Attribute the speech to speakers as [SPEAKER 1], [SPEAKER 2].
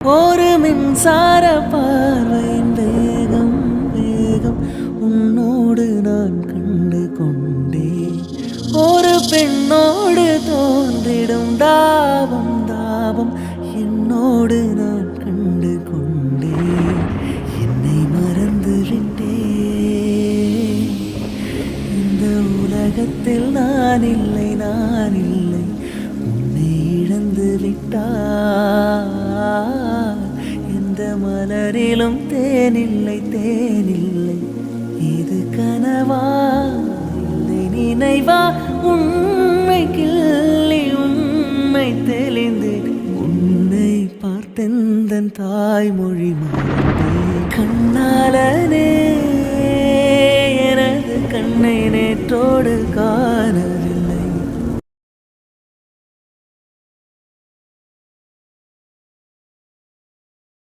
[SPEAKER 1] ஒரு மின்சார பார்வையின் வேகம் வேகம் உன்னோடு நான் கண்டு கொண்டேன். ஒரு பெண்ணோடு தோன்றிடும் தாபம் தாபம் என்னோடு நான் கண்டு கொண்டேன். என்னை மறந்து விட்டேன். இந்த உலகத்தில் நான் இல்லை நான் இல்லை, உன்னை இழந்து விட்டார். எந்த மலரிலும் தேனில்லை தேனில்லை, இது கனவா இல்லை நினைவா? உண்மை கிள்ளி உண்மை தெளிந்து உன்னை பார்த்தெந்தன் தாய்மொழி மறந்தே. கண்ணாலனே எனது கண்ணை நேற்றோடு